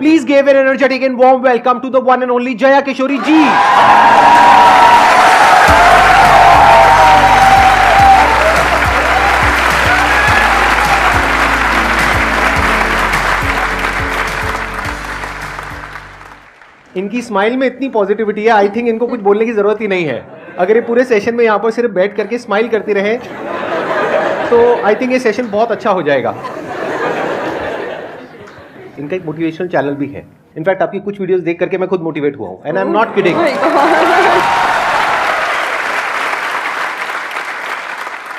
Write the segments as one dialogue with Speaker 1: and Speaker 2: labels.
Speaker 1: Please give an energetic and warm welcome to the one and only Jaya Kishori ji. इनकी smile में इतनी positivity है, I think इनको कुछ बोलने की जरूरत ही नहीं है। अगर ये पूरे सेशन में यहाँ पर सिर्फ बैठ करके स्माइल करती रहे तो आई थिंक ये सेशन बहुत अच्छा हो जाएगा। इनका एक मोटिवेशनल चैनल भी है, इनफैक्ट आपकी कुछ वीडियोस देख करके मैं खुद मोटिवेट हुआ हूँ, and I am not kidding.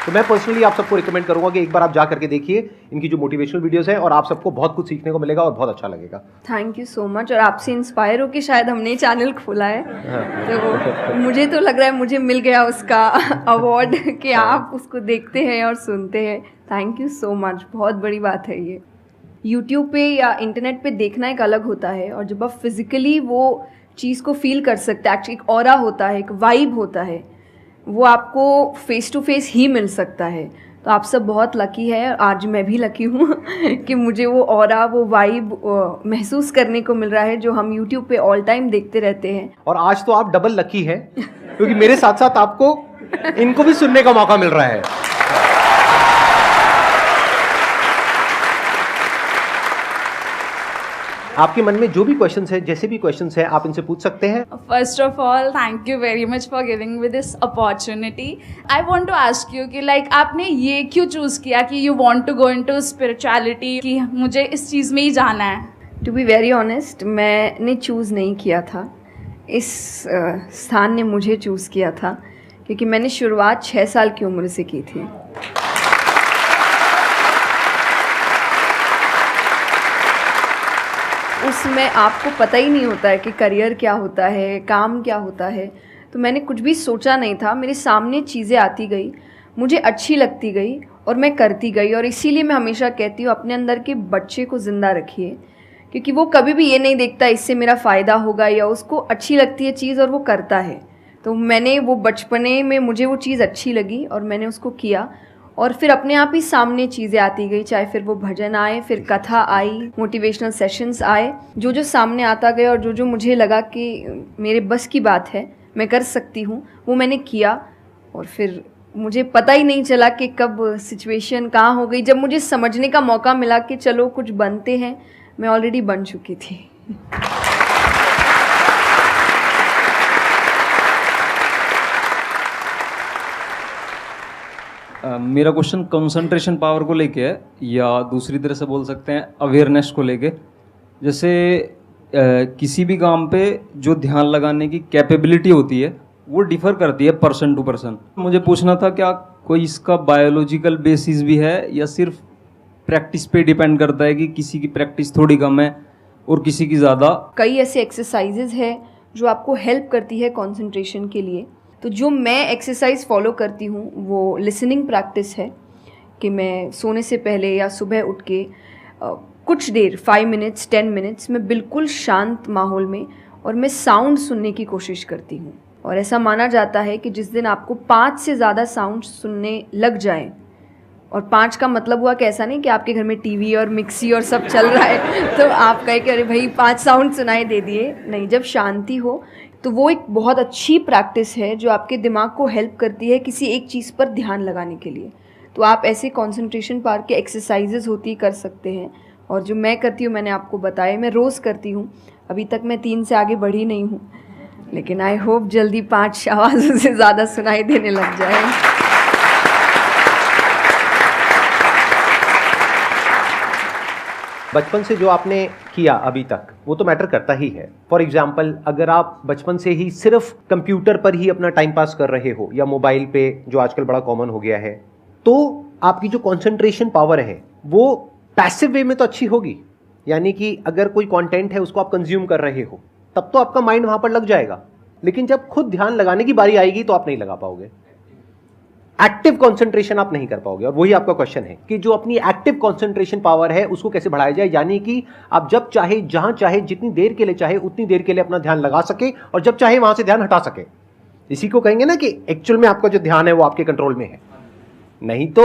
Speaker 1: तो मैं पर्सनली आप सबको रिकमेंड करूंगा कि एक बार आप जा करके देखिए इनकी जो मोटिवेशनल वीडियोस हैं, और आप सबको बहुत कुछ सीखने को मिलेगा और बहुत अच्छा लगेगा।
Speaker 2: Thank you so much. और आपसे इंस्पायर होकर शायद हमने चैनल खोला है। तो मुझे तो लग रहा है मुझे मिल गया उसका अवार्ड कि आप उसको देखते हैं और सुनते हैं। थैंक यू सो मच, बहुत बड़ी बात है ये। यूट्यूब पे या इंटरनेट पे देखना एक अलग होता है, और जब आप फिजिकली वो चीज़ को फील कर सकते हैं, एक्चुअली एक ऑरा होता है, एक वाइब होता है, वो आपको फेस टू फेस ही मिल सकता है। तो आप सब बहुत लकी है, आज मैं भी लकी हूँ कि मुझे वो ऑरा, वो वाइब महसूस करने को मिल रहा है जो हम यूट्यूब पे ऑल टाइम देखते रहते हैं।
Speaker 1: और आज तो आप डबल लकी हैं क्योंकि मेरे साथ साथ आपको इनको भी सुनने का मौका मिल रहा है। आपके मन में जो भी क्वेश्चंस है, जैसे भी क्वेश्चंस है, आप इनसे पूछ सकते हैं।
Speaker 3: First of all, thank you very much for giving me this opportunity. I want to ask you कि like आपने ये क्यों चूज किया कि you want to go into spirituality, कि मुझे इस चीज़ में ही जाना है?
Speaker 2: टू बी वेरी ऑनेस्ट, मैंने चूज़ नहीं किया था, इस स्थान ने मुझे चूज़ किया था, क्योंकि मैंने शुरुआत 6 साल की उम्र से की थी। उसमें आपको पता ही नहीं होता है कि करियर क्या होता है, काम क्या होता है। तो मैंने कुछ भी सोचा नहीं था, मेरे सामने चीज़ें आती गई, मुझे अच्छी लगती गई और मैं करती गई। और इसीलिए मैं हमेशा कहती हूँ अपने अंदर के बच्चे को ज़िंदा रखिए, क्योंकि वो कभी भी ये नहीं देखता इससे मेरा फ़ायदा होगा, या उसको अच्छी लगती है चीज़ और वो करता है। तो मैंने वो बचपने में मुझे वो चीज़ अच्छी लगी और मैंने उसको किया, और फिर अपने आप ही सामने चीज़ें आती गई, चाहे फिर वो भजन आए, फिर कथा आई, मोटिवेशनल सेशंस आए, जो जो सामने आता गया और जो जो मुझे लगा कि मेरे बस की बात है, मैं कर सकती हूँ, वो मैंने किया। और फिर मुझे पता ही नहीं चला कि कब सिचुएशन कहाँ हो गई। जब मुझे समझने का मौका मिला कि चलो कुछ बनते हैं, मैं ऑलरेडी बन चुकी थी।
Speaker 4: मेरा क्वेश्चन कंसंट्रेशन पावर को लेके है, या दूसरी तरह से बोल सकते हैं अवेयरनेस को लेके। जैसे किसी भी काम पे जो ध्यान लगाने की कैपेबिलिटी होती है वो डिफर करती है पर्सन टू पर्सन। मुझे पूछना था क्या कोई इसका बायोलॉजिकल बेसिस भी है, या सिर्फ प्रैक्टिस पे डिपेंड करता है कि किसी की प्रैक्टिस थोड़ी कम है और किसी की ज़्यादा? कई
Speaker 2: ऐसे एक्सरसाइजेज है जो आपको हेल्प करती है कंसंट्रेशन के लिए। तो जो मैं एक्सरसाइज फॉलो करती हूँ वो लिसनिंग प्रैक्टिस है, कि मैं सोने से पहले या सुबह उठ के कुछ देर 5 मिनट्स 10 मिनट्स मैं बिल्कुल शांत माहौल में और मैं साउंड सुनने की कोशिश करती हूँ। और ऐसा माना जाता है कि जिस दिन आपको 5 से ज़्यादा साउंड सुनने लग जाए, और 5 का मतलब हुआ कि ऐसा नहीं कि आपके घर में टीवी और मिक्सी और सब चल रहा है तो आप कहे कि अरे भाई 5 साउंड सुनाई दे दिए, नहीं, जब शांति हो तो वो एक बहुत अच्छी प्रैक्टिस है जो आपके दिमाग को हेल्प करती है किसी एक चीज़ पर ध्यान लगाने के लिए। तो आप ऐसे कंसंट्रेशन पावर के एक्सरसाइजेज होती कर सकते हैं, और जो मैं करती हूँ मैंने आपको बताया, मैं रोज़ करती हूँ। अभी तक मैं 3 से आगे बढ़ी नहीं हूँ, लेकिन आई होप जल्दी 5 आवाज़ों से ज़्यादा सुनाई देने लग जाए।
Speaker 1: बचपन से जो आपने किया अभी तक वो तो मैटर करता ही है। फॉर एग्जाम्पल, अगर आप बचपन से ही सिर्फ कंप्यूटर पर ही अपना टाइम पास कर रहे हो या मोबाइल पे, जो आजकल बड़ा कॉमन हो गया है, तो आपकी जो कंसंट्रेशन पावर है वो पैसिव वे में तो अच्छी होगी। यानी कि अगर कोई कंटेंट है उसको आप कंज्यूम कर रहे हो तब तो आपका माइंड वहां पर लग जाएगा, लेकिन जब खुद ध्यान लगाने की बारी आएगी तो आप नहीं लगा पाओगे। एक्टिव कंसंट्रेशन आप नहीं कर पाओगे। और वही आपका क्वेश्चन है कि जो अपनी एक्टिव कंसंट्रेशन पावर है उसको कैसे बढ़ाया जाए, यानी कि आप जब चाहे, जहां चाहे, जितनी देर के लिए चाहे उतनी देर के लिए अपना ध्यान लगा सके, और जब चाहे वहां से ध्यान हटा सके। इसी को कहेंगे ना कि एक्चुअल में आपका जो ध्यान है वो आपके कंट्रोल में है। नहीं तो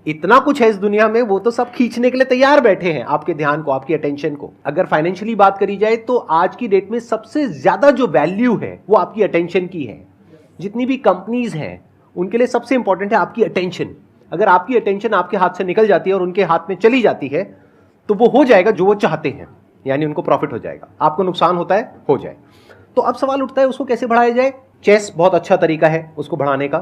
Speaker 1: इतना कुछ है इस दुनिया में, वो तो सब खींचने के लिए तैयार बैठे हैं आपके ध्यान को, आपकी अटेंशन को। अगर फाइनेंशियली बात करी जाए तो आज की डेट में सबसे ज्यादा जो वैल्यू है वो आपकी अटेंशन की है। जितनी भी कंपनीज हैं उनके लिए सबसे इंपॉर्टेंट है आपकी अटेंशन। अगर आपकी अटेंशन आपके हाथ से निकल जाती है और उनके हाथ में चली जाती है तो वो हो जाएगा जो वो चाहते हैं, यानी उनको प्रॉफिट हो जाएगा, आपको नुकसान होता है हो जाए। तो अब सवाल उठता है उसको कैसे बढ़ाया जाए। चेस बहुत अच्छा तरीका है उसको बढ़ाने का।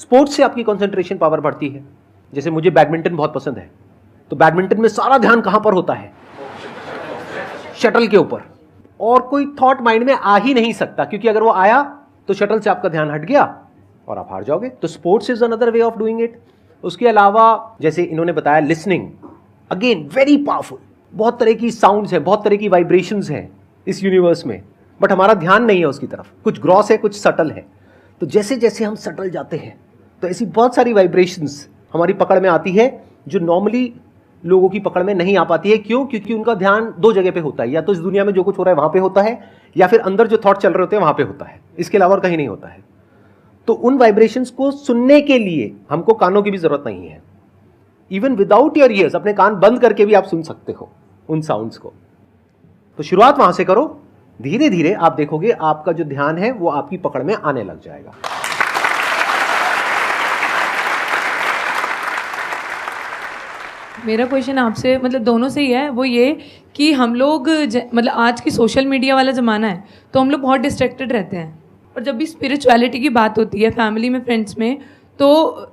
Speaker 1: स्पोर्ट्स से आपकी कंसंट्रेशन पावर बढ़ती है। जैसे मुझे बैडमिंटन बहुत पसंद है, तो बैडमिंटन में सारा ध्यान कहां पर होता है, शटल के ऊपर, और कोई थॉट माइंड में आ ही नहीं सकता, क्योंकि अगर वो आया तो शटल से आपका ध्यान हट गया और आप हार जाओगे। तो sports is another way of doing it. उसके अलावा जैसे इन्होंने बताया लिसनिंग, अगेन वेरी पावरफुल। बहुत तरह की साउंड्स हैं, बहुत तरह की वाइब्रेशंस हैं इस यूनिवर्स में, बट हमारा ध्यान नहीं है उसकी तरफ। कुछ ग्रॉस है, कुछ सटल है। तो जैसे जैसे हम सटल जाते हैं तो ऐसी बहुत सारी वाइब्रेशंस हमारी पकड़ में आती है जो नॉर्मली लोगों की पकड़ में नहीं आ पाती है। क्यों? क्योंकि उनका ध्यान दो जगह पे होता है, या तो इस दुनिया में जो कुछ हो रहा है वहां पे होता है, या फिर अंदर जो थॉट चल रहे होते हैं वहां पे होता है। इसके अलावा और कहीं नहीं होता है। तो उन वाइब्रेशंस को सुनने के लिए हमको कानों की भी जरूरत नहीं है। इवन विदाउट योर ईयर्स, अपने कान बंद करके भी आप सुन सकते हो उन साउंड्स को। तो शुरुआत वहां से करो, धीरे धीरे आप देखोगे आपका जो ध्यान है वो आपकी पकड़ में आने लग जाएगा।
Speaker 5: मेरा क्वेश्चन आपसे मतलब दोनों से ही है, वो ये कि हम लोग मतलब आज की सोशल मीडिया वाला ज़माना है तो हम लोग बहुत डिस्ट्रैक्टेड रहते हैं, और जब भी स्पिरिचुअलिटी की बात होती है फैमिली में, फ्रेंड्स में, तो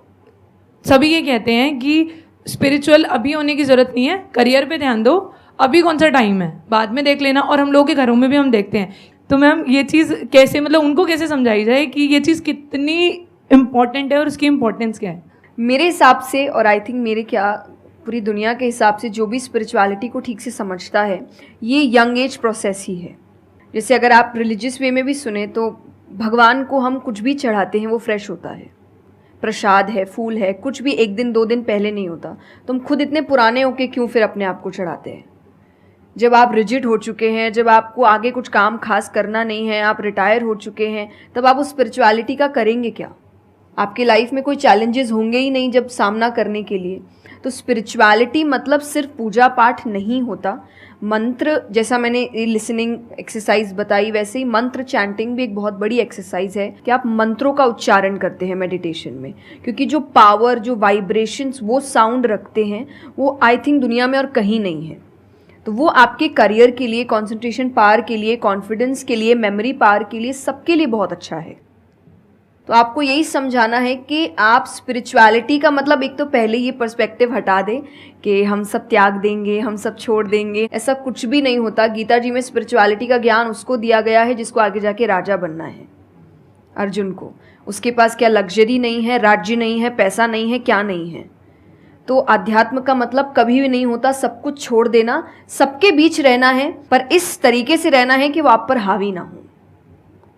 Speaker 5: सभी ये कहते हैं कि स्पिरिचुअल अभी होने की ज़रूरत नहीं है, करियर पे ध्यान दो, अभी कौन सा टाइम है, बाद में देख लेना। और हम लोगों के घरों में भी हम देखते हैं। तो मैम ये चीज़ कैसे, मतलब उनको कैसे समझाई जाए कि ये चीज़ कितनी इम्पॉर्टेंट है और उसकी इम्पोर्टेंस क्या है?
Speaker 2: मेरे हिसाब से, और आई थिंक मेरे क्या पूरी दुनिया के हिसाब से, जो भी स्पिरिचुअलिटी को ठीक से समझता है ये यंग एज प्रोसेस ही है। जैसे अगर आप रिलीजियस वे में भी सुने तो भगवान को हम कुछ भी चढ़ाते हैं वो फ्रेश होता है, प्रसाद है, फूल है, कुछ भी एक दिन दो दिन पहले नहीं होता। तुम खुद इतने पुराने होके क्यों फिर अपने आप को चढ़ाते हैं? जब आप रिजिड हो चुके हैं, जब आपको आगे कुछ काम खास करना नहीं है, आप रिटायर हो चुके हैं, तब आप उस स्पिरिचुअलिटी का करेंगे क्या? आपके लाइफ में कोई चैलेंजेस होंगे ही नहीं जब सामना करने के लिए। तो स्पिरिचुअलिटी मतलब सिर्फ पूजा पाठ नहीं होता। मंत्र, जैसा मैंने लिसनिंग एक्सरसाइज बताई, वैसे ही मंत्र चैंटिंग भी एक बहुत बड़ी एक्सरसाइज है कि आप मंत्रों का उच्चारण करते हैं मेडिटेशन में, क्योंकि जो पावर, जो वाइब्रेशंस वो साउंड रखते हैं वो आई थिंक दुनिया में और कहीं नहीं है। तो वो आपके करियर के लिए, कंसंट्रेशन पावर के लिए, कॉन्फिडेंस के लिए, मेमोरी पावर के लिए, सबके लिए बहुत अच्छा है। तो आपको यही समझाना है कि आप स्पिरिचुअलिटी का मतलब, एक तो पहले ये पर्सपेक्टिव हटा दें कि हम सब त्याग देंगे, हम सब छोड़ देंगे। ऐसा कुछ भी नहीं होता। गीता जी में स्पिरिचुअलिटी का ज्ञान उसको दिया गया है जिसको आगे जाके राजा बनना है, अर्जुन को। उसके पास क्या लग्जरी नहीं है, राज्य नहीं है, पैसा नहीं है, क्या नहीं है। तो अध्यात्म का मतलब कभी भी नहीं होता सब कुछ छोड़ देना, सबके बीच रहना है, पर इस तरीके से रहना है कि वो आप पर हावी ना हो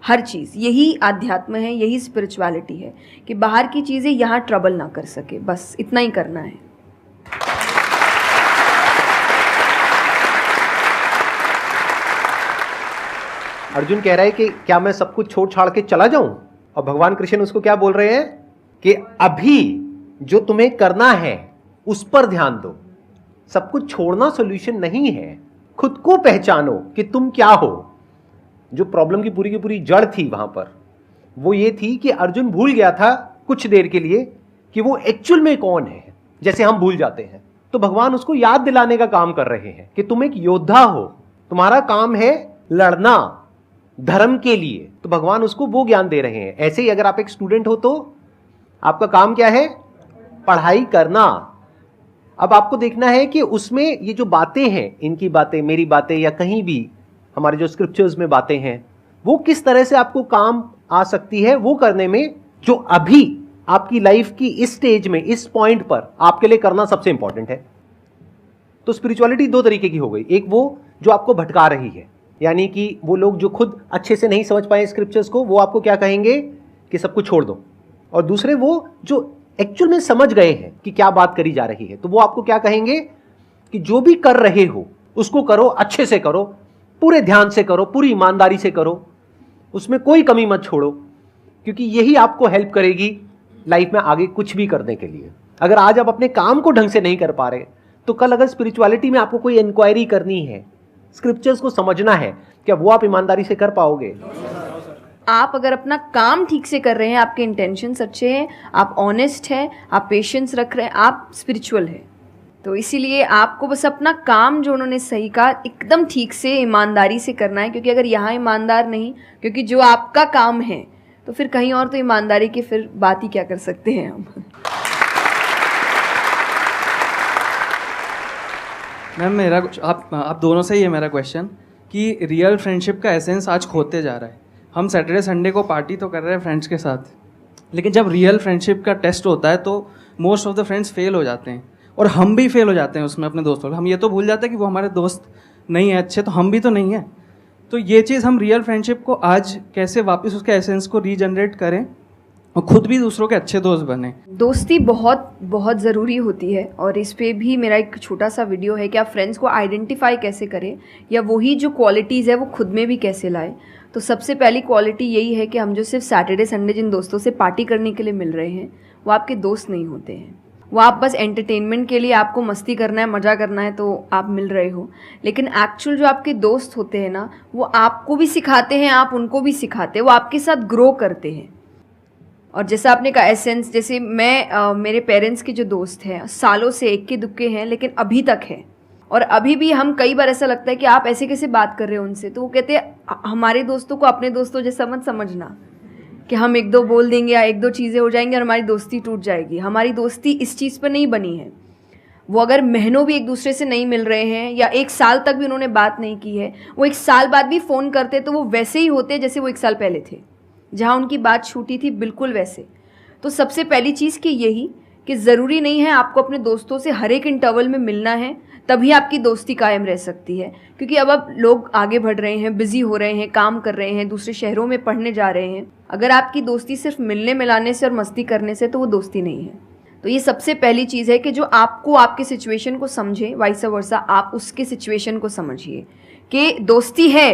Speaker 2: हर चीज़। यही आध्यात्म है, यही स्पिरिचुअलिटी है कि बाहर की चीज़ें यहाँ ट्रबल ना कर सके, बस इतना ही करना है।
Speaker 1: अर्जुन कह रहा है कि क्या मैं सब कुछ छोड़ छाड़ के चला जाऊं? और भगवान कृष्ण उसको क्या बोल रहे हैं कि अभी जो तुम्हें करना है उस पर ध्यान दो। सब कुछ छोड़ना सॉल्यूशन नहीं है। खुद को पहचानो कि तुम क्या हो। जो प्रॉब्लम की पूरी जड़ थी वहां पर, वो ये थी कि अर्जुन भूल गया था कुछ देर के लिए कि वो एक्चुअल में कौन है, जैसे हम भूल जाते हैं। तो भगवान उसको याद दिलाने का काम कर रहे हैं कि तुम एक योद्धा हो, तुम्हारा काम है लड़ना धर्म के लिए। तो भगवान उसको वो ज्ञान दे रहे हैं। ऐसे ही अगर आप एक स्टूडेंट हो तो आपका काम क्या है? पढ़ाई करना। अब आपको देखना है कि उसमें ये जो बातें हैं, इनकी बातें, मेरी बातें, या कहीं भी हमारे जो स्क्रिप्चर्स में बातें हैं, वो किस तरह से आपको काम आ सकती है वो करने में, जो अभी आपकी लाइफ की इस स्टेज में, इस पॉइंट पर आपके लिए करना सबसे इंपॉर्टेंट है। तो स्पिरिचुअलिटी दो तरीके की हो गई। एक वो जो आपको भटका रही है, यानी कि वो लोग जो खुद अच्छे से नहीं समझ पाए स्क्रिप्चर्स को, वो आपको क्या कहेंगे कि सब कुछ छोड़ दो। और दूसरे वो जो एक्चुअल में समझ गए हैं कि क्या बात करी जा रही है, तो वो आपको क्या कहेंगे कि जो भी कर रहे हो उसको करो, अच्छे से करो, पूरे ध्यान से करो, पूरी ईमानदारी से करो, उसमें कोई कमी मत छोड़ो, क्योंकि यही आपको हेल्प करेगी लाइफ में आगे कुछ भी करने के लिए। अगर आज आप अपने काम को ढंग से नहीं कर पा रहे, तो कल अगर स्पिरिचुअलिटी में आपको कोई इंक्वायरी करनी है, स्क्रिप्चर्स को समझना है, क्या वो आप ईमानदारी से कर पाओगे?
Speaker 2: आप अगर अपना काम ठीक से कर रहे हैं, आपके इंटेंशंस अच्छे हैं, आप ऑनेस्ट हैं, आप पेशेंस रख रहे हैं, आप स्पिरिचुअल हैं। तो इसीलिए आपको बस अपना काम, जो उन्होंने सही कहा, एकदम ठीक से ईमानदारी से करना है। क्योंकि अगर यहाँ ईमानदार नहीं, क्योंकि जो आपका काम है, तो फिर कहीं और तो ईमानदारी की फिर बात ही क्या कर सकते हैं हम।
Speaker 6: मैम मेरा आप दोनों से ही है मेरा क्वेश्चन कि रियल फ्रेंडशिप का एसेंस आज खोते जा रहा है। हम सैटरडे संडे को पार्टी तो कर रहे हैं फ्रेंड्स के साथ, लेकिन जब रियल फ्रेंडशिप का टेस्ट होता है तो most of the friends fail हो जाते हैं, और हम भी फेल हो जाते हैं उसमें अपने दोस्तों। हम ये तो भूल जाते हैं कि वो हमारे दोस्त नहीं है अच्छे, तो हम भी तो नहीं हैं। तो ये चीज़ हम रियल फ्रेंडशिप को आज कैसे वापस उसके एसेंस को रीजनरेट करें और खुद भी दूसरों के अच्छे दोस्त बने।
Speaker 2: दोस्ती बहुत बहुत ज़रूरी होती है, और इस पे भी मेरा एक छोटा सा वीडियो है कि आप फ्रेंड्स को आइडेंटिफाई कैसे करें, या वही जो क्वालिटीज़ है वो खुद में भी कैसे लाएं। तो सबसे पहली क्वालिटी यही है कि हम जो सिर्फ सैटरडे संडे जिन दोस्तों से पार्टी करने के लिए मिल रहे हैं, वो आपके दोस्त नहीं होते हैं। वो आप बस एंटरटेनमेंट के लिए, आपको मस्ती करना है, मज़ा करना है, तो आप मिल रहे हो। लेकिन एक्चुअल जो आपके दोस्त होते हैं ना, वो आपको भी सिखाते हैं, आप उनको भी सिखाते हैं, वो आपके साथ ग्रो करते हैं। और जैसा आपने कहा एसेंस, जैसे मैं मेरे पेरेंट्स के जो दोस्त हैं, सालों से इक्के दुक्के हैं, लेकिन अभी तक हैं। और अभी भी हम कई बार ऐसा लगता है कि आप ऐसे कैसे बात कर रहे हो उनसे, तो वो कहते हैं हमारे दोस्तों को अपने दोस्तों जैसा मत समझना कि हम एक दो बोल देंगे या एक दो चीज़ें हो जाएंगी और हमारी दोस्ती टूट जाएगी। हमारी दोस्ती इस चीज़ पर नहीं बनी है। वो अगर महीनों भी एक दूसरे से नहीं मिल रहे हैं, या एक साल तक भी उन्होंने बात नहीं की है, वो एक साल बाद भी फ़ोन करते, तो वो वैसे ही होते जैसे वो एक साल पहले थे, जहाँ उनकी बात छूटी थी, बिल्कुल वैसे। तो सबसे पहली चीज़ कि यही कि ज़रूरी नहीं है आपको अपने दोस्तों से हर एक इंटरवल में मिलना है, तभी आपकी दोस्ती कायम रह सकती है। क्योंकि अब लोग आगे बढ़ रहे हैं, बिजी हो रहे हैं, काम कर रहे हैं, दूसरे शहरों में पढ़ने जा रहे हैं। अगर आपकी दोस्ती सिर्फ मिलने मिलाने से और मस्ती करने से, तो वो दोस्ती नहीं है। तो ये सबसे पहली चीज़ है कि जो आपको आपके सिचुएशन को समझे, वाइस वर्सा आप उसके सिचुएशन को समझिए कि दोस्ती है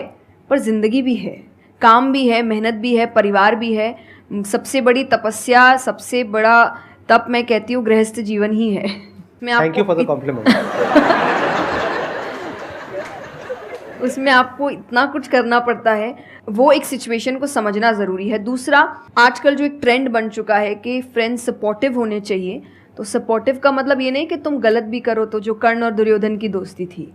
Speaker 2: पर ज़िंदगी भी है, काम भी है, मेहनत भी है, परिवार भी है। सबसे बड़ी तपस्या, सबसे बड़ा तप मैं कहती हूँ गृहस्थ जीवन ही है।
Speaker 1: Thank you for the compliment.
Speaker 2: उसमें आपको इतना कुछ करना पड़ता है, वो एक सिचुएशन को समझना ज़रूरी है। दूसरा, आजकल जो एक ट्रेंड बन चुका है कि फ्रेंड्स सपोर्टिव होने चाहिए, तो सपोर्टिव का मतलब ये नहीं कि तुम गलत भी करो, तो जो कर्ण और दुर्योधन की दोस्ती थी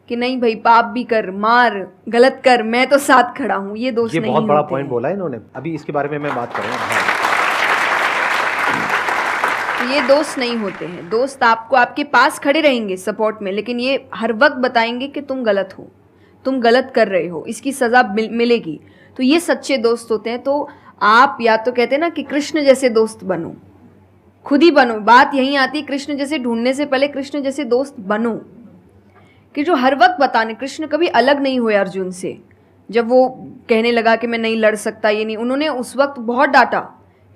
Speaker 2: कि नहीं भाई पाप भी कर, मार, गलत कर, मैं तो साथ खड़ा हूँ, ये दोस्त नहीं होते।
Speaker 1: ये बहुत बड़ा पॉइंट बोला है इन्होंने, अभी इसके बारे में मैं बात करूँगा।
Speaker 2: ये दोस्त नहीं होते हैं। दोस्त आपको आपके पास खड़े रहेंगे सपोर्ट में, लेकिन ये हर वक्त बताएंगे कि तुम गलत हो, तुम गलत कर रहे हो, इसकी सज़ा मिलेगी। तो ये सच्चे दोस्त होते हैं। तो आप या तो कहते हैं ना कि कृष्ण जैसे दोस्त बनो, खुद ही बनो। बात यहीं आती है, कृष्ण जैसे ढूंढने से पहले कृष्ण जैसे दोस्त बनो, कि जो हर वक्त बताने। कृष्ण कभी अलग नहीं हुए अर्जुन से। जब वो कहने लगा कि मैं नहीं लड़ सकता, ये नहीं, उन्होंने उस वक्त बहुत डांटा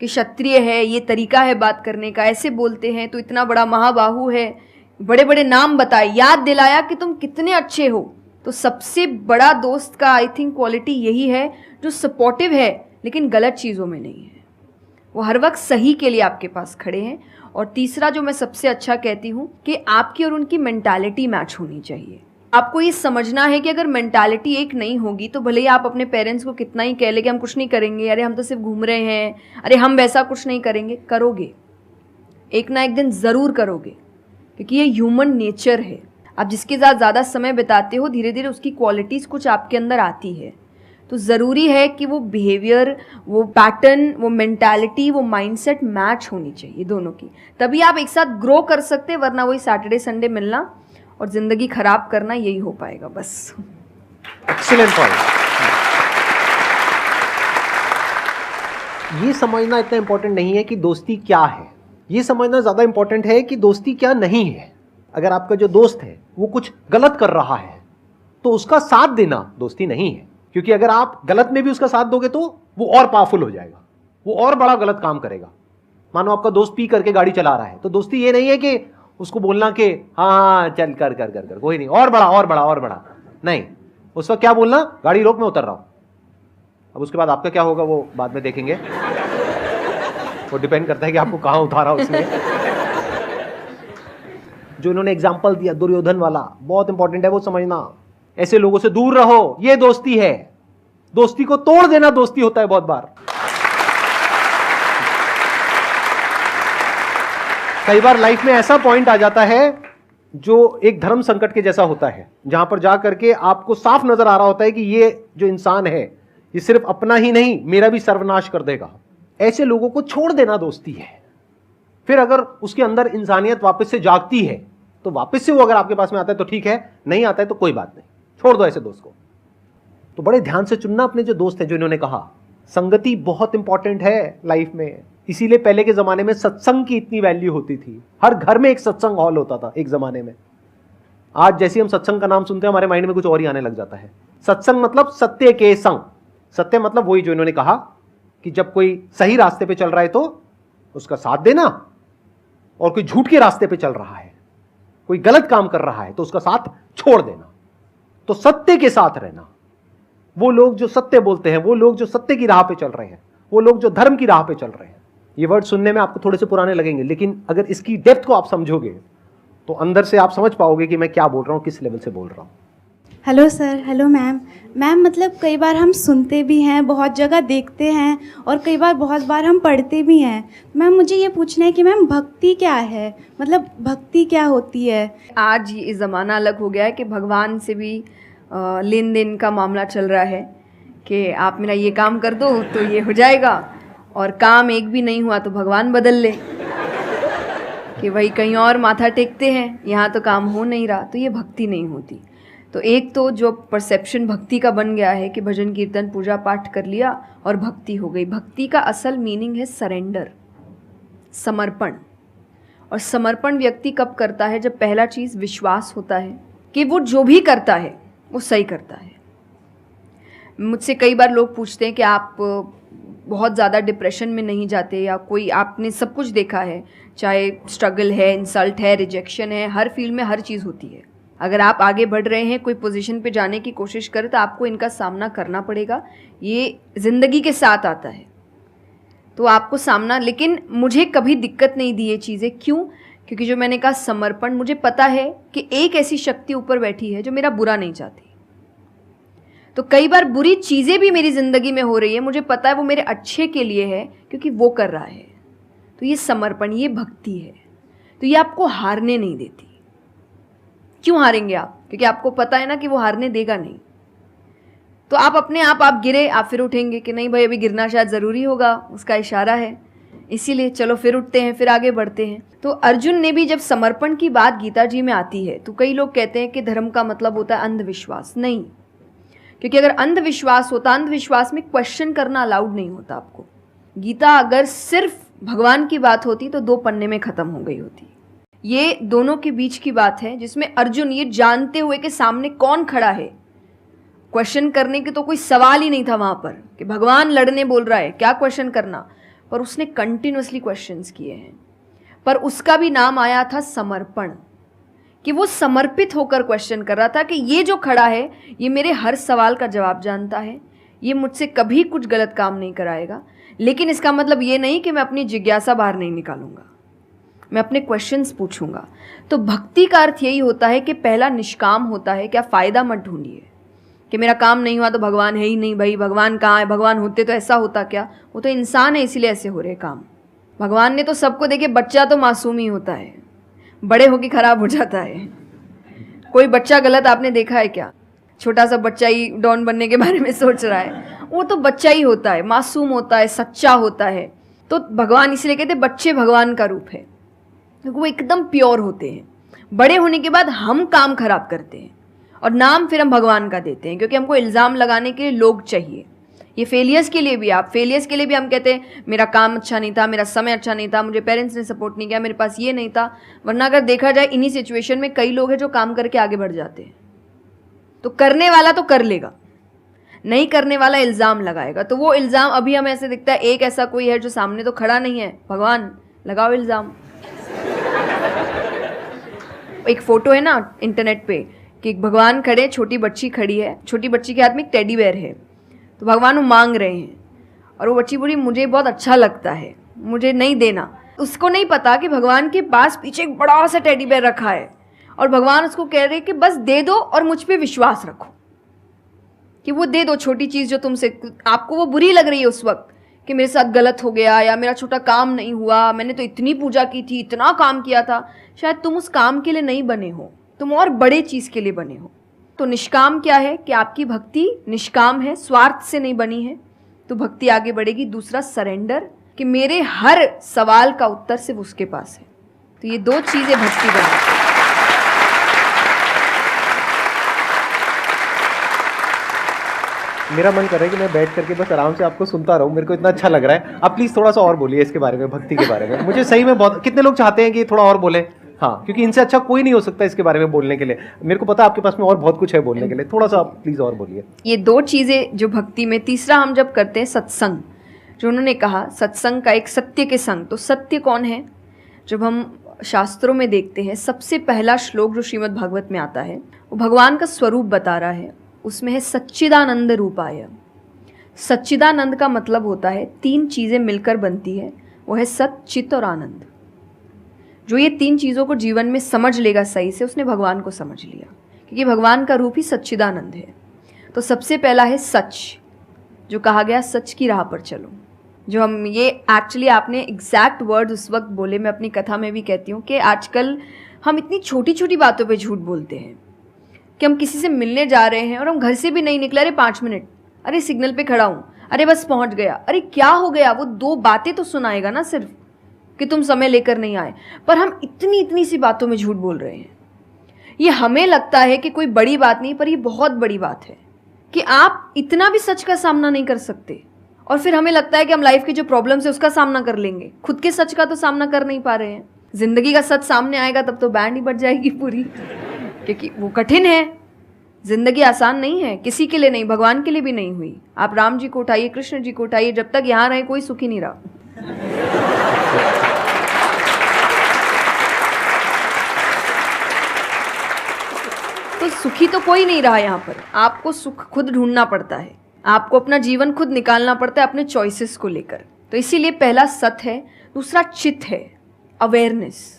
Speaker 2: कि क्षत्रिय है, ये तरीका है बात करने का, ऐसे बोलते हैं, तो इतना बड़ा महाबाहु है, बड़े बड़े नाम बताए, याद दिलाया कि तुम कितने अच्छे हो। तो सबसे बड़ा दोस्त का आई थिंक क्वालिटी यही है, जो सपोर्टिव है लेकिन गलत चीज़ों में नहीं है, वो हर वक्त सही के लिए आपके पास खड़े हैं। और तीसरा जो मैं सबसे अच्छा कहती हूँ कि आपकी और उनकी मेंटालिटी मैच होनी चाहिए। आपको ये समझना है कि अगर मेंटालिटी एक नहीं होगी, तो भले ही आप अपने पेरेंट्स को कितना ही कह ले कि हम कुछ नहीं करेंगे, अरे हम तो सिर्फ घूम रहे हैं, अरे हम वैसा कुछ नहीं करेंगे, करोगे, एक ना एक दिन ज़रूर करोगे, क्योंकि ये ह्यूमन नेचर है। आप जिसके साथ ज़्यादा समय बिताते हो, धीरे धीरे उसकी क्वालिटीज़ कुछ आपके अंदर आती है। तो ज़रूरी है कि वो बिहेवियर, वो पैटर्न, वो मेंटालिटी, वो माइंडसेट मैच होनी चाहिए दोनों की, तभी आप एक साथ ग्रो कर सकते हैं। वरना वही सैटरडे संडे मिलना और ज़िंदगी खराब करना, यही हो पाएगा बस।
Speaker 1: Excellent point. ये समझना इतना इंपॉर्टेंट नहीं है कि दोस्ती क्या है, ये समझना ज़्यादा इंपॉर्टेंट है कि दोस्ती क्या नहीं है। अगर आपका जो दोस्त है वो कुछ गलत कर रहा है, तो उसका साथ देना दोस्ती नहीं है। क्योंकि अगर आप गलत में भी उसका साथ दोगे तो वो और पावरफुल हो जाएगा, वो और बड़ा गलत काम करेगा। मानो आपका दोस्त पी करके गाड़ी चला रहा है, तो दोस्ती ये नहीं है कि उसको बोलना कि हाँ चल कर कर कर कर कोई नहीं, और बड़ा और बड़ा और बड़ा नहीं। उस वक्त क्या बोलना, गाड़ी रोक, मैं उतर रहा हूं। अब उसके बाद आपका क्या होगा वो बाद में देखेंगे, वो डिपेंड करता है कि आपको कहाँ उतारा उसने। जो इन्होंने एग्जाम्पल दिया दुर्योधन वाला, बहुत इंपॉर्टेंट है वो समझना। ऐसे लोगों से दूर रहो, ये दोस्ती है। दोस्ती को तोड़ देना दोस्ती होता है बहुत बार। कई बार लाइफ में ऐसा पॉइंट आ जाता है जो एक धर्म संकट के जैसा होता है, जहां पर जा करके आपको साफ नजर आ रहा होता है कि ये जो इंसान है ये सिर्फ अपना ही नहीं मेरा भी सर्वनाश कर देगा। ऐसे लोगों को छोड़ देना दोस्ती है। फिर अगर उसके अंदर इंसानियत वापस से जागती है तो वापस से वो अगर आपके पास में आता है तो ठीक है, नहीं आता है तो कोई बात नहीं, छोड़ दो ऐसे दोस्त को। तो बड़े ध्यान से चुनना अपने जो दोस्त है। जो इन्होंने कहा संगति बहुत इंपॉर्टेंट है लाइफ में, इसीलिए पहले के जमाने में सत्संग की इतनी वैल्यू होती थी। हर घर में एक सत्संग हॉल होता था एक जमाने में। आज जैसे हम सत्संग का नाम सुनते हैं हमारे माइंड में कुछ और ही आने लग जाता है। सत्संग मतलब सत्य के संग। सत्य मतलब वही जो इन्होंने कहा कि जब कोई सही रास्ते पे चल रहा है तो उसका साथ देना, और कोई झूठ के रास्ते पे चल रहा है, कोई गलत काम कर रहा है तो उसका साथ छोड़ देना। तो सत्य के साथ रहना, वो लोग जो सत्य बोलते हैं, वो लोग जो सत्य की राह पे चल रहे हैं, वो लोग जो धर्म की राह पे चल रहे हैं। ये वर्ड सुनने में आपको थोड़े से पुराने लगेंगे, लेकिन अगर इसकी डेप्थ को आप समझोगे तो अंदर से आप समझ पाओगे कि मैं क्या बोल रहा हूं, किस लेवल से बोल रहा हूं।
Speaker 7: Hello sir, hello ma'am. Ma'am मतलब कई बार हम सुनते भी हैं, बहुत जगह देखते हैं, और कई बार बहुत बार हम पढ़ते भी हैं। मैम मुझे ये पूछना है कि मैम भक्ति क्या है, मतलब भक्ति क्या होती है?
Speaker 2: आज ये ज़माना अलग हो गया है कि भगवान से भी लेन देन का मामला चल रहा है कि आप मेरा ये काम कर दो तो ये हो जाएगा, और काम एक भी नहीं हुआ तो भगवान बदल ले, कि वही कहीं और माथा टेकते हैं, यहाँ तो काम हो नहीं रहा। तो ये भक्ति नहीं होती। तो एक तो जो परसेप्शन भक्ति का बन गया है कि भजन कीर्तन पूजा पाठ कर लिया और भक्ति हो गई। भक्ति का असल मीनिंग है सरेंडर, समर्पण। और समर्पण व्यक्ति कब करता है? जब पहला चीज़ विश्वास होता है कि वो जो भी करता है वो सही करता है। मुझसे कई बार लोग पूछते हैं कि आप बहुत ज़्यादा डिप्रेशन में नहीं जाते, या कोई आपने सब कुछ देखा है, चाहे स्ट्रगल है, इंसल्ट है, रिजेक्शन है, हर फील्ड में हर चीज़ होती है। अगर आप आगे बढ़ रहे हैं, कोई पोजीशन पे जाने की कोशिश करें तो आपको इनका सामना करना पड़ेगा। ये ज़िंदगी के साथ आता है तो आपको सामना, लेकिन मुझे कभी दिक्कत नहीं दी ये चीज़ें। क्यों? क्योंकि जो मैंने कहा समर्पण, मुझे पता है कि एक ऐसी शक्ति ऊपर बैठी है जो मेरा बुरा नहीं चाहती। तो कई बार बुरी चीज़ें भी मेरी ज़िंदगी में हो रही है, मुझे पता है वो मेरे अच्छे के लिए है क्योंकि वो कर रहा है। तो ये समर्पण, ये भक्ति है। तो ये आपको हारने नहीं देती। क्यों हारेंगे आप? क्योंकि आपको पता है ना कि वो हारने देगा नहीं। तो आप अपने आप गिरे, आप फिर उठेंगे कि नहीं भाई अभी गिरना शायद ज़रूरी होगा, उसका इशारा है, इसीलिए चलो फिर उठते हैं, फिर आगे बढ़ते हैं। तो अर्जुन ने भी जब समर्पण की बात गीता जी में आती है तो कई लोग कहते हैं कि धर्म का मतलब होता है अंधविश्वास। नहीं, क्योंकि अगर अंधविश्वास होता, अंधविश्वास में क्वेश्चन करना अलाउड नहीं होता आपको। गीता अगर सिर्फ भगवान की बात होती तो 2 पन्ने में ख़त्म हो गई होती। ये दोनों के बीच की बात है जिसमें अर्जुन ये जानते हुए कि सामने कौन खड़ा है, क्वेश्चन करने के तो कोई सवाल ही नहीं था वहाँ पर कि भगवान लड़ने बोल रहा है, क्या क्वेश्चन करना, पर उसने कंटिन्यूसली क्वेश्चंस किए हैं। पर उसका भी नाम आया था समर्पण, कि वो समर्पित होकर क्वेश्चन कर रहा था कि ये जो खड़ा है ये मेरे हर सवाल का जवाब जानता है, ये मुझसे कभी कुछ गलत काम नहीं कराएगा, लेकिन इसका मतलब ये नहीं कि मैं अपनी जिज्ञासा बाहर नहीं निकालूंगा, मैं अपने क्वेश्चंस पूछूंगा। तो भक्ति का अर्थ यही होता है कि पहला निष्काम होता है। क्या फ़ायदा मत ढूंढिए कि मेरा काम नहीं हुआ तो भगवान है ही नहीं। भाई भगवान कहाँ है? भगवान होते तो ऐसा होता क्या? वो तो इंसान है इसीलिए ऐसे हो रहे काम। भगवान ने तो सबको देखे, बच्चा तो मासूम ही होता है, बड़े होके खराब हो जाता है। कोई बच्चा गलत आपने देखा है क्या? छोटा सा बच्चा ही डॉन बनने के बारे में सोच रहा है, वो तो बच्चा ही होता है, मासूम होता है, सच्चा होता है। तो भगवान इसलिए कहते हैं बच्चे भगवान का रूप है, क्योंकि वो एकदम प्योर होते हैं। बड़े होने के बाद हम काम खराब करते हैं और नाम फिर हम भगवान का देते हैं, क्योंकि हमको इल्ज़ाम लगाने के लिए लोग चाहिए। ये फेलियर्स के लिए भी, आप फेलियर्स के लिए भी हम कहते हैं मेरा काम अच्छा नहीं था, मेरा समय अच्छा नहीं था, मुझे पेरेंट्स ने सपोर्ट नहीं किया, मेरे पास ये नहीं था। वरना अगर देखा जाए इन्हीं सिचुएशन में कई लोग हैं जो काम करके आगे बढ़ जाते हैं। तो करने वाला तो कर लेगा, नहीं करने वाला इल्ज़ाम लगाएगा। तो वो इल्ज़ाम अभी हमें ऐसे दिखता है एक ऐसा कोई है जो सामने तो खड़ा नहीं है, भगवान लगाओ इल्ज़ाम। एक फ़ोटो है ना इंटरनेट पे कि भगवान खड़े, छोटी बच्ची खड़ी है, छोटी बच्ची के हाथ में एक टेडी बेयर है, तो भगवान वो मांग रहे हैं और वो बच्ची बोली मुझे बहुत अच्छा लगता है, मुझे नहीं देना। उसको नहीं पता कि भगवान के पास पीछे एक बड़ा सा टेडी बेयर रखा है और भगवान उसको कह रहे कि बस दे दो और मुझ पे विश्वास रखो कि वो दे दो छोटी चीज़ जो तुमसे, आपको वो बुरी लग रही है उस वक्त कि मेरे साथ गलत हो गया या मेरा छोटा काम नहीं हुआ, मैंने तो इतनी पूजा की थी, इतना काम किया था, शायद तुम उस काम के लिए नहीं बने हो, तुम और बड़े चीज़ के लिए बने हो। तो निष्काम क्या है कि आपकी भक्ति निष्काम है, स्वार्थ से नहीं बनी है, तो भक्ति आगे बढ़ेगी। दूसरा सरेंडर, कि मेरे हर सवाल का उत्तर सिर्फ उसके पास है। तो ये दो चीज़ें भक्ति बनाती है।
Speaker 1: मेरा मन कर रहा है कि मैं बैठ करके बस आराम से आपको सुनता रहूं, मेरे को इतना अच्छा लग रहा है। आप प्लीज थोड़ा सा और बोलिए इसके बारे में, भक्ति के बारे में। मुझे सही में बहुत, कितने लोग चाहते हैं कि थोड़ा और बोले? हाँ, क्योंकि इनसे अच्छा कोई नहीं हो सकता इसके बारे में बोलने के लिए। मेरे को पता है आपके पास में और बहुत कुछ है बोलने के लिए, थोड़ा सा प्लीज और बोलिए।
Speaker 2: ये दो चीज़ें जो भक्ति में, तीसरा हम जब करते हैं सत्संग, जो उन्होंने कहा सत्संग का एक सत्य के संग, तो सत्य कौन है? जब हम शास्त्रों में देखते हैं सबसे पहला श्लोक जो श्रीमद् भागवत में आता है वो भगवान का स्वरूप बता रहा है, उसमें है सच्चिदानंद रूपाय। सच्चिदानंद का मतलब होता है तीन चीज़ें मिलकर बनती है, वो है सत, चित और आनंद। जो ये तीन चीज़ों को जीवन में समझ लेगा सही से, उसने भगवान को समझ लिया, क्योंकि भगवान का रूप ही सच्चिदानंद है। तो सबसे पहला है सच, जो कहा गया सच की राह पर चलो। जो हम ये एक्चुअली आपने एग्जैक्ट वर्ड उस वक्त बोले, मैं अपनी कथा में भी कहती हूँ कि आजकल हम इतनी छोटी छोटी बातों पे झूठ बोलते हैं कि हम किसी से मिलने जा रहे हैं और हम घर से भी नहीं निकले, अरे 5 मिनट, अरे सिग्नल पे खड़ा हूँ, अरे बस पहुँच गया, अरे क्या हो गया, वो 2 बातें तो सुनाएगा ना सिर्फ कि तुम समय लेकर नहीं आए, पर हम इतनी इतनी सी बातों में झूठ बोल रहे हैं। ये हमें लगता है कि कोई बड़ी बात नहीं, पर ये बहुत बड़ी बात है कि आप इतना भी सच का सामना नहीं कर सकते, और फिर हमें लगता है कि हम लाइफ की जो प्रॉब्लम्स है उसका सामना कर लेंगे, खुद के सच का तो सामना कर नहीं पा रहे हैं। जिंदगी का सच सामने आएगा तब तो बैंड ही बज जाएगी पूरी, क्योंकि वो कठिन है। जिंदगी आसान नहीं है, किसी के लिए नहीं, भगवान के लिए भी नहीं हुई। आप राम जी को उठाइए, कृष्ण जी को उठाइए, जब तक यहाँ रहे कोई सुखी नहीं रहा। तो सुखी तो कोई नहीं रहा यहाँ पर, आपको सुख खुद ढूंढना पड़ता है, आपको अपना जीवन खुद निकालना पड़ता है अपने चॉइसेस को लेकर। तो इसीलिए पहला सत है। दूसरा चित है, अवेयरनेस।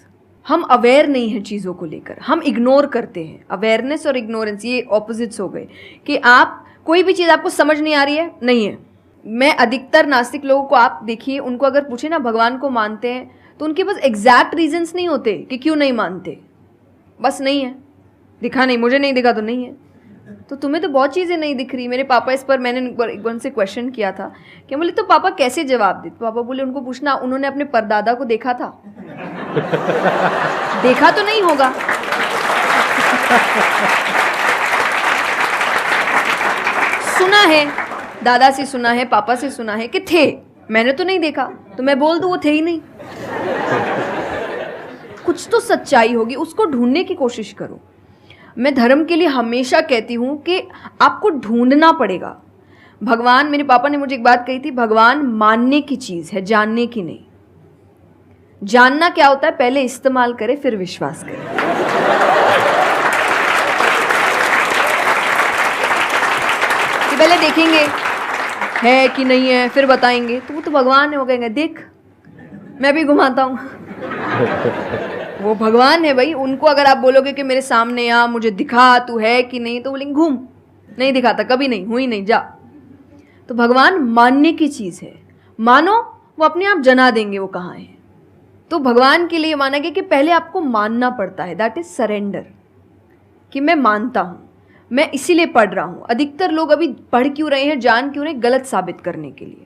Speaker 2: हम अवेयर नहीं है चीज़ों को लेकर, हम इग्नोर करते हैं। अवेयरनेस और इग्नोरेंस ये ऑपोजिट्स हो गए कि आप कोई भी चीज़ आपको समझ नहीं आ रही है, नहीं है। मैं अधिकतर नास्तिक लोगों को आप देखिए, उनको अगर पूछे ना भगवान को मानते हैं, तो उनके पास एग्जैक्ट रीजंस नहीं होते कि क्यों नहीं मानते, बस नहीं है, दिखा नहीं, मुझे नहीं दिखा तो नहीं है। तो तुम्हें तो बहुत चीज़ें नहीं दिख रही। मेरे पापा, इस पर मैंने एक बार उनसे क्वेश्चन किया था कि बोले तो पापा कैसे जवाब दे? तो पापा बोले उनको पूछना उन्होंने अपने परदादा को देखा था। देखा तो नहीं होगा, सुना है, दादा से सुना है, पापा से सुना है कि थे, मैंने तो नहीं देखा, तो मैं बोल दूं वो थे ही नहीं। कुछ तो सच्चाई होगी, उसको ढूंढने की कोशिश करो। मैं धर्म के लिए हमेशा कहती हूँ कि आपको ढूंढना पड़ेगा। भगवान, मेरे पापा ने मुझे एक बात कही थी, भगवान मानने की चीज़ है, जानने की नहीं। जानना क्या होता है? पहले इस्तेमाल करे फिर विश्वास करे। कि पहले देखेंगे है कि नहीं है, फिर बताएंगे। तो वो तो भगवान है, वो कहेंगे देख मैं भी घुमाता हूँ। वो भगवान है भाई, उनको अगर आप बोलोगे कि मेरे सामने आ, मुझे दिखा तू है कि नहीं, तो बोलेंगे घूम, नहीं दिखाता, कभी नहीं हुई, नहीं जा। तो भगवान मानने की चीज़ है, मानो वो अपने आप जना देंगे वो कहाँ है। तो भगवान के लिए माना गया कि पहले आपको मानना पड़ता है, दैट इज सरेंडर, कि मैं मानता हूँ, मैं इसीलिए पढ़ रहा हूँ। अधिकतर लोग अभी पढ़ क्यों रहे हैं, जान क्यों रहे, गलत साबित करने के लिए।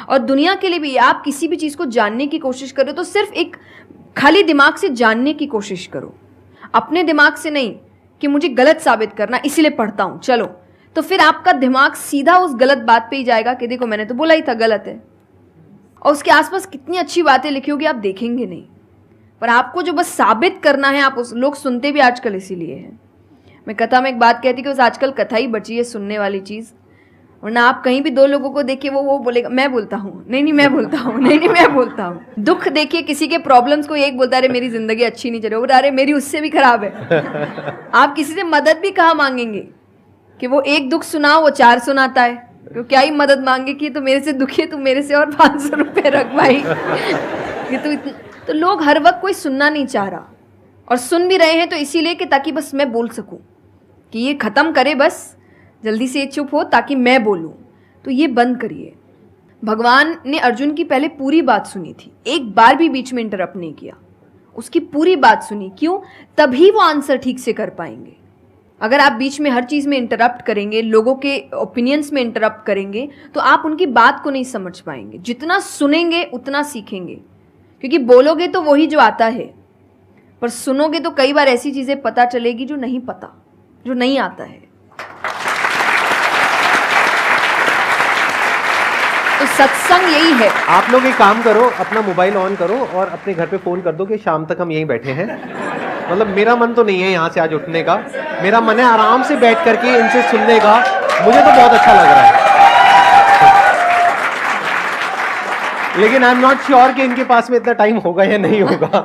Speaker 2: और दुनिया के लिए भी, आप किसी भी चीज़ को जानने की कोशिश करो तो सिर्फ एक खाली दिमाग से जानने की कोशिश करो, अपने दिमाग से नहीं कि मुझे गलत साबित करना इसीलिए पढ़ता हूँ चलो। तो फिर आपका दिमाग सीधा उस गलत बात पे ही जाएगा कि देखो मैंने तो बोला ही था गलत है, और उसके आसपास कितनी अच्छी बातें लिखी होगी आप देखेंगे नहीं। पर आपको जो बस साबित करना है, आप उस, लोग सुनते भी आजकल इसीलिए हैं। मैं कथा में एक बात कहती कि बस आजकल कथा ही बची है सुनने वाली चीज़, वरना आप कहीं भी 2 लोगों को देखिए वो बोलेगा मैं बोलता हूँ, नहीं मैं बोलता हूँ, नहीं मैं बोलता हूँ। दुख देखिए किसी के, प्रॉब्लम्स को एक बोलता है अरे मेरी जिंदगी अच्छी नहीं चल रही, अरे मेरी उससे भी खराब है। आप किसी से मदद भी कहाँ मांगेंगे कि वो एक दुख सुनाओ वो 4 सुनाता है, तो क्या ही मदद मांगे कि तो मेरे से दुखी है, तू मेरे से और 500 रुपये रख भाई। ये तो तो लोग हर वक्त कोई सुनना नहीं चाह रहा, और सुन भी रहे हैं तो इसीलिए कि ताकि बस मैं बोल सकूं, कि ये ख़त्म करे, बस जल्दी से ये चुप हो ताकि मैं बोलूं। तो ये बंद करिए। भगवान ने अर्जुन की पहले पूरी बात सुनी थी, एक बार भी बीच में इंटरप्ट नहीं किया, उसकी पूरी बात सुनी। क्यों? तभी वो आंसर ठीक से कर पाएंगे। अगर आप बीच में हर चीज़ में इंटरप्ट करेंगे, लोगों के ओपिनियंस में इंटरप्ट करेंगे, तो आप उनकी बात को नहीं समझ पाएंगे। जितना सुनेंगे उतना सीखेंगे, क्योंकि बोलोगे तो वही जो आता है, पर सुनोगे तो कई बार ऐसी चीज़ें पता चलेगी जो नहीं पता, जो नहीं आता है। तो सत्संग यही है।
Speaker 1: आप लोग एक काम करो, अपना मोबाइल ऑन करो और अपने घर पे फोन कर दो कि शाम तक हम यहीं बैठे हैं। मतलब मेरा मन तो नहीं है यहाँ से आज उठने का, मेरा मन है आराम से बैठ करके इनसे सुनने का। मुझे तो बहुत अच्छा लग रहा है, लेकिन आई एम नॉट श्योर कि इनके पास में इतना टाइम होगा या नहीं होगा।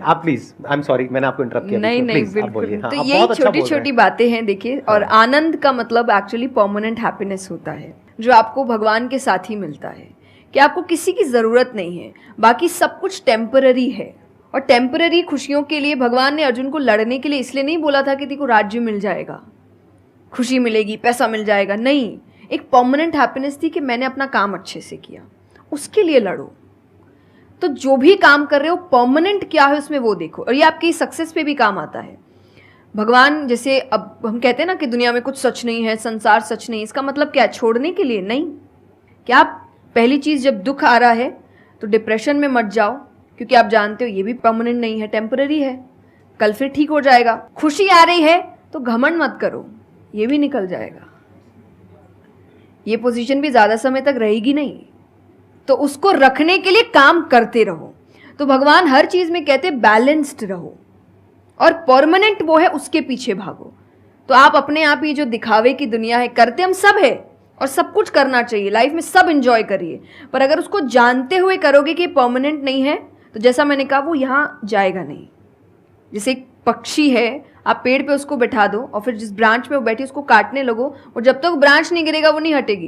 Speaker 1: आप प्लीज, आई एम सॉरी मैंने आपको इंटरप्ट किया।
Speaker 2: नहीं नहीं, बिल्कुल। तो यही छोटी छोटी बातें हैं, देखिए। और आनंद का मतलब एक्चुअली परमानेंट हैप्पीनेस होता है, जो आपको भगवान के साथ ही मिलता है, कि आपको किसी की ज़रूरत नहीं है, बाकी सब कुछ टेम्पररी है। और टेम्पररी खुशियों के लिए भगवान ने अर्जुन को लड़ने के लिए इसलिए नहीं बोला था कि तेरे को राज्य मिल जाएगा, खुशी मिलेगी, पैसा मिल जाएगा। नहीं, एक परमानेंट हैप्पीनेस थी कि मैंने अपना काम अच्छे से किया, उसके लिए लड़ो। तो जो भी काम कर रहे हो परमानेंट क्या है उसमें वो देखो, और ये आपकी सक्सेस पे भी काम आता है। भगवान जैसे अब हम कहते हैं ना कि दुनिया में कुछ सच नहीं है, संसार सच नहीं, इसका मतलब क्या? छोड़ने के लिए नहीं। क्या आप पहली चीज़, जब दुख आ रहा है तो डिप्रेशन में मत जाओ, क्योंकि आप जानते हो ये भी परमानेंट नहीं है, टेम्पररी है, कल फिर ठीक हो जाएगा। खुशी आ रही है तो घमंड मत करो, ये भी निकल जाएगा, ये पोजीशन भी ज़्यादा समय तक रहेगी नहीं, तो उसको रखने के लिए काम करते रहो। तो भगवान हर चीज़ में कहते बैलेंस्ड रहो, और परमानेंट वो है उसके पीछे भागो। तो आप अपने आप ही जो दिखावे की दुनिया है, करते हम सब है और सब कुछ करना चाहिए लाइफ में, सब एंजॉय करिए, पर अगर उसको जानते हुए करोगे कि परमानेंट नहीं है, तो जैसा मैंने कहा वो यहाँ जाएगा नहीं। जैसे एक पक्षी है, आप पेड़ पे उसको बैठा दो और फिर जिस ब्रांच पे वो बैठी उसको काटने लगो, और जब तक ब्रांच नहीं गिरेगा वो नहीं हटेगी,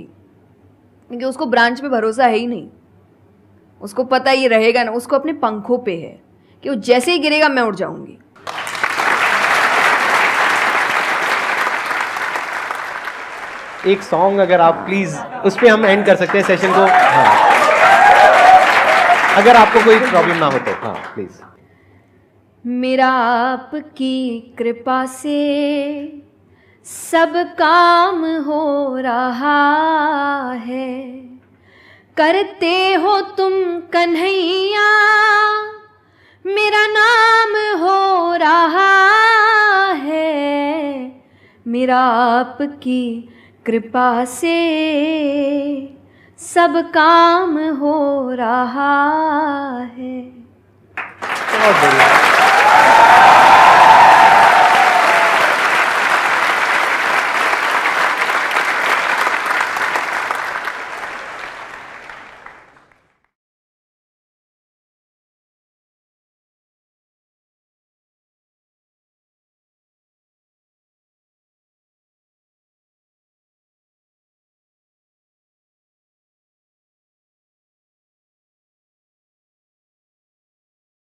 Speaker 2: क्योंकि उसको ब्रांच पे भरोसा है ही नहीं। उसको पता ये रहेगा ना, उसको अपने पंखों पे है कि वो जैसे ही गिरेगा मैं उड़ जाऊंगी।
Speaker 1: एक सॉन्ग अगर आप प्लीज, उस पे हम एंड कर सकते हैं सेशन को। हाँ, अगर आपको कोई प्रॉब्लम ना हो तो। हाँ प्लीज।
Speaker 2: मेरा आपकी कृपा से सब काम हो रहा है, करते हो तुम कन्हैया मेरा नाम हो रहा है। मेरा आपकी कृपा से सब काम हो रहा है।
Speaker 1: बहुत बढ़िया।